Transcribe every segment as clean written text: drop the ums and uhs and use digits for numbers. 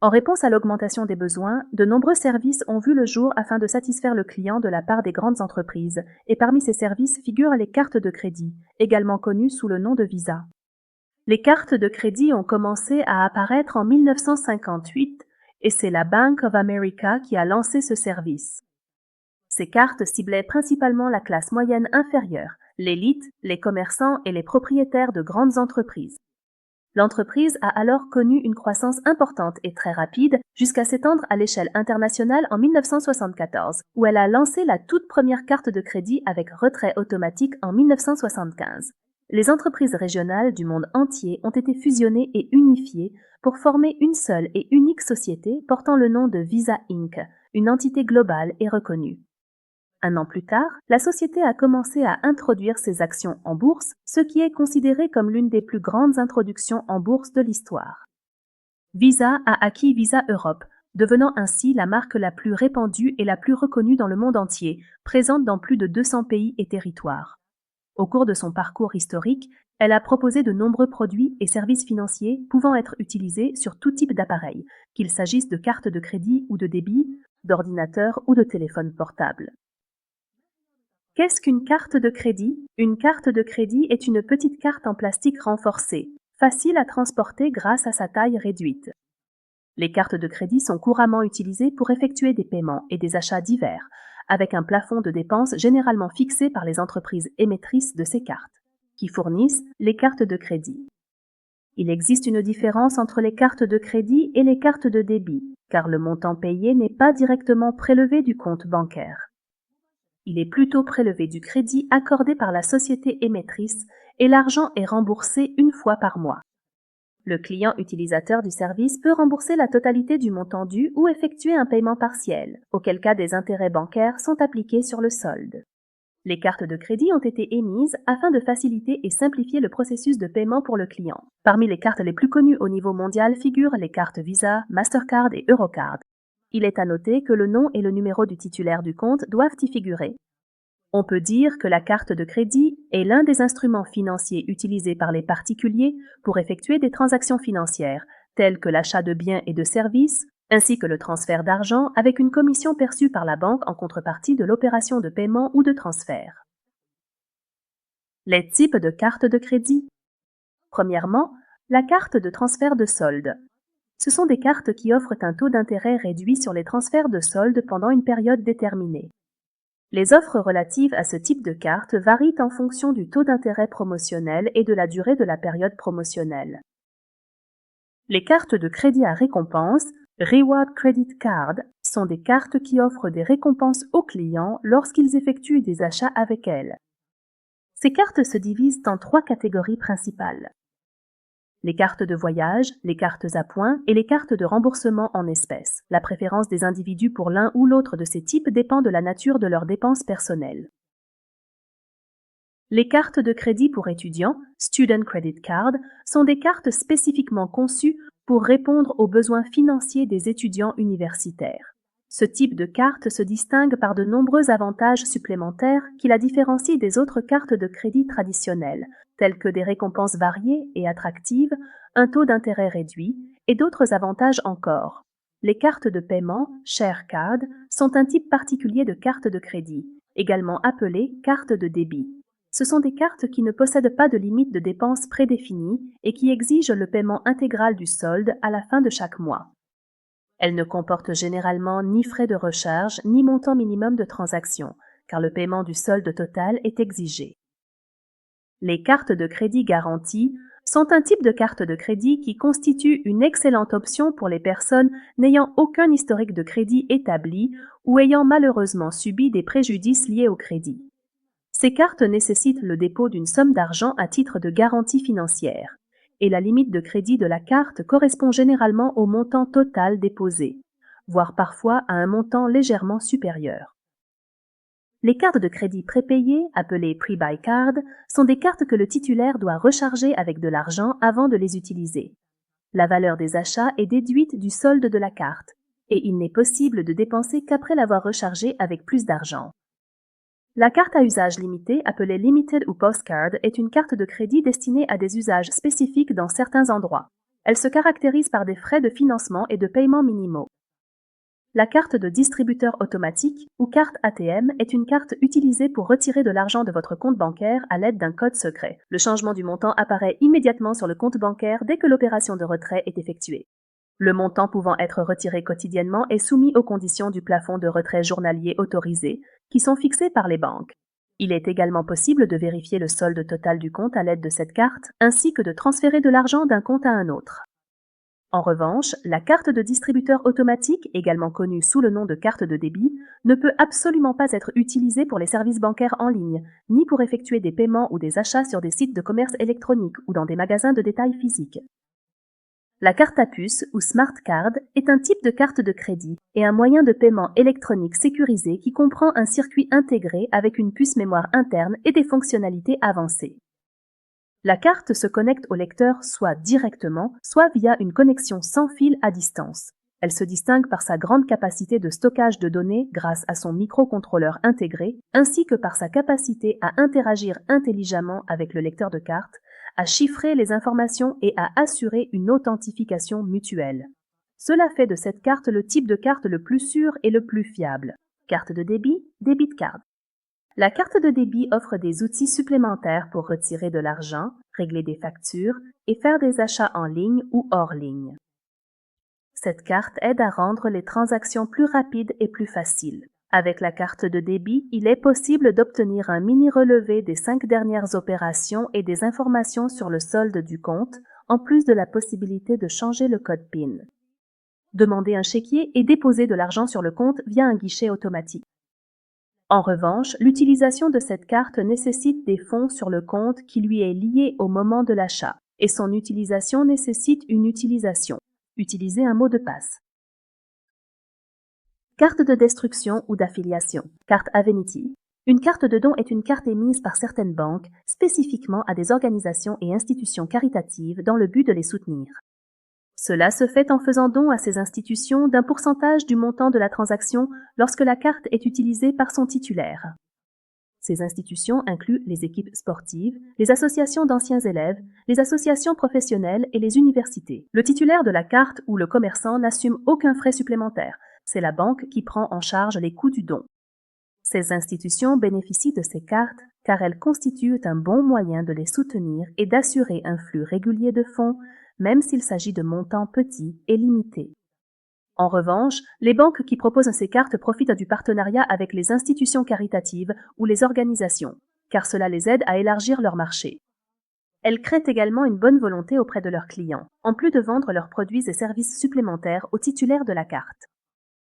En réponse à l'augmentation des besoins, de nombreux services ont vu le jour afin de satisfaire le client de la part des grandes entreprises, et parmi ces services figurent les cartes de crédit, également connues sous le nom de Visa. Les cartes de crédit ont commencé à apparaître en 1958 et c'est la Bank of America qui a lancé ce service. Ces cartes ciblaient principalement la classe moyenne inférieure, l'élite, les commerçants et les propriétaires de grandes entreprises. L'entreprise a alors connu une croissance importante et très rapide jusqu'à s'étendre à l'échelle internationale en 1974, où elle a lancé la toute première carte de crédit avec retrait automatique en 1975. Les entreprises régionales du monde entier ont été fusionnées et unifiées pour former une seule et unique société portant le nom de Visa Inc., une entité globale et reconnue. Un an plus tard, la société a commencé à introduire ses actions en bourse, ce qui est considéré comme l'une des plus grandes introductions en bourse de l'histoire. Visa a acquis Visa Europe, devenant ainsi la marque la plus répandue et la plus reconnue dans le monde entier, présente dans plus de 200 pays et territoires. Au cours de son parcours historique, elle a proposé de nombreux produits et services financiers pouvant être utilisés sur tout type d'appareil, qu'il s'agisse de cartes de crédit ou de débit, d'ordinateurs ou de téléphones portables. Qu'est-ce qu'une carte de crédit? Une carte de crédit est une petite carte en plastique renforcée, facile à transporter grâce à sa taille réduite. Les cartes de crédit sont couramment utilisées pour effectuer des paiements et des achats divers, avec un plafond de dépenses généralement fixé par les entreprises émettrices de ces cartes, qui fournissent les cartes de crédit. Il existe une différence entre les cartes de crédit et les cartes de débit, car le montant payé n'est pas directement prélevé du compte bancaire. Il est plutôt prélevé du crédit accordé par la société émettrice et l'argent est remboursé une fois par mois. Le client utilisateur du service peut rembourser la totalité du montant dû ou effectuer un paiement partiel, auquel cas des intérêts bancaires sont appliqués sur le solde. Les cartes de crédit ont été émises afin de faciliter et simplifier le processus de paiement pour le client. Parmi les cartes les plus connues au niveau mondial figurent les cartes Visa, Mastercard et Eurocard. Il est à noter que le nom et le numéro du titulaire du compte doivent y figurer. On peut dire que la carte de crédit est l'un des instruments financiers utilisés par les particuliers pour effectuer des transactions financières, telles que l'achat de biens et de services, ainsi que le transfert d'argent avec une commission perçue par la banque en contrepartie de l'opération de paiement ou de transfert. Les types de cartes de crédit. Premièrement, la carte de transfert de solde. Ce sont des cartes qui offrent un taux d'intérêt réduit sur les transferts de solde pendant une période déterminée. Les offres relatives à ce type de carte varient en fonction du taux d'intérêt promotionnel et de la durée de la période promotionnelle. Les cartes de crédit à récompense, Reward Credit Card, sont des cartes qui offrent des récompenses aux clients lorsqu'ils effectuent des achats avec elles. Ces cartes se divisent en 3 catégories principales. Les cartes de voyage, les cartes à points et les cartes de remboursement en espèces. La préférence des individus pour l'un ou l'autre de ces types dépend de la nature de leurs dépenses personnelles. Les cartes de crédit pour étudiants, Student Credit Card, sont des cartes spécifiquement conçues pour répondre aux besoins financiers des étudiants universitaires. Ce type de carte se distingue par de nombreux avantages supplémentaires qui la différencient des autres cartes de crédit traditionnelles, telles que des récompenses variées et attractives, un taux d'intérêt réduit et d'autres avantages encore. Les cartes de paiement, Share Card, sont un type particulier de carte de crédit, également appelée carte de débit. Ce sont des cartes qui ne possèdent pas de limite de dépenses prédéfinie et qui exigent le paiement intégral du solde à la fin de chaque mois. Elles ne comportent généralement ni frais de recharge ni montant minimum de transaction, car le paiement du solde total est exigé. Les cartes de crédit garanties sont un type de carte de crédit qui constitue une excellente option pour les personnes n'ayant aucun historique de crédit établi ou ayant malheureusement subi des préjudices liés au crédit. Ces cartes nécessitent le dépôt d'une somme d'argent à titre de garantie financière, et la limite de crédit de la carte correspond généralement au montant total déposé, voire parfois à un montant légèrement supérieur. Les cartes de crédit prépayées, appelées Pre-Buy Card, sont des cartes que le titulaire doit recharger avec de l'argent avant de les utiliser. La valeur des achats est déduite du solde de la carte, et il n'est possible de dépenser qu'après l'avoir rechargée avec plus d'argent. La carte à usage limité, appelée Limited ou Postcard, est une carte de crédit destinée à des usages spécifiques dans certains endroits. Elle se caractérise par des frais de financement et de paiement minimaux. La carte de distributeur automatique, ou carte ATM, est une carte utilisée pour retirer de l'argent de votre compte bancaire à l'aide d'un code secret. Le changement du montant apparaît immédiatement sur le compte bancaire dès que l'opération de retrait est effectuée. Le montant pouvant être retiré quotidiennement est soumis aux conditions du plafond de retrait journalier autorisé, qui sont fixées par les banques. Il est également possible de vérifier le solde total du compte à l'aide de cette carte, ainsi que de transférer de l'argent d'un compte à un autre. En revanche, la carte de distributeur automatique, également connue sous le nom de carte de débit, ne peut absolument pas être utilisée pour les services bancaires en ligne, ni pour effectuer des paiements ou des achats sur des sites de commerce électronique ou dans des magasins de détail physiques. La carte à puce, ou Smart Card, est un type de carte de crédit et un moyen de paiement électronique sécurisé qui comprend un circuit intégré avec une puce mémoire interne et des fonctionnalités avancées. La carte se connecte au lecteur soit directement, soit via une connexion sans fil à distance. Elle se distingue par sa grande capacité de stockage de données grâce à son microcontrôleur intégré, ainsi que par sa capacité à interagir intelligemment avec le lecteur de carte, à chiffrer les informations et à assurer une authentification mutuelle. Cela fait de cette carte le type de carte le plus sûr et le plus fiable. Carte de débit, debit card. La carte de débit offre des outils supplémentaires pour retirer de l'argent, régler des factures et faire des achats en ligne ou hors ligne. Cette carte aide à rendre les transactions plus rapides et plus faciles. Avec la carte de débit, il est possible d'obtenir un mini-relevé des 5 dernières opérations et des informations sur le solde du compte, en plus de la possibilité de changer le code PIN. Demander un chéquier et déposer de l'argent sur le compte via un guichet automatique. En revanche, l'utilisation de cette carte nécessite des fonds sur le compte qui lui est lié au moment de l'achat, et son utilisation nécessite une utilisation. Utilisez un mot de passe. Carte de destruction ou d'affiliation. Carte Avenity. Une carte de don est une carte émise par certaines banques, spécifiquement à des organisations et institutions caritatives dans le but de les soutenir. Cela se fait en faisant don à ces institutions d'un pourcentage du montant de la transaction lorsque la carte est utilisée par son titulaire. Ces institutions incluent les équipes sportives, les associations d'anciens élèves, les associations professionnelles et les universités. Le titulaire de la carte ou le commerçant n'assume aucun frais supplémentaire. C'est la banque qui prend en charge les coûts du don. Ces institutions bénéficient de ces cartes car elles constituent un bon moyen de les soutenir et d'assurer un flux régulier de fonds, même s'il s'agit de montants petits et limités. En revanche, les banques qui proposent ces cartes profitent du partenariat avec les institutions caritatives ou les organisations, car cela les aide à élargir leur marché. Elles créent également une bonne volonté auprès de leurs clients, en plus de vendre leurs produits et services supplémentaires aux titulaires de la carte.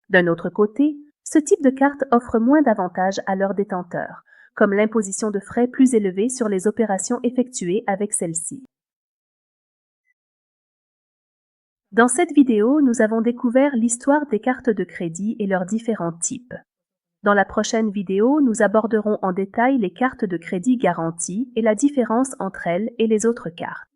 D'un autre côté, ce type de carte offre moins d'avantages à leurs détenteurs, comme l'imposition de frais plus élevés sur les opérations effectuées avec celle-ci. Dans cette vidéo, nous avons découvert l'histoire des cartes de crédit et leurs différents types. Dans la prochaine vidéo, nous aborderons en détail les cartes de crédit garanties et la différence entre elles et les autres cartes.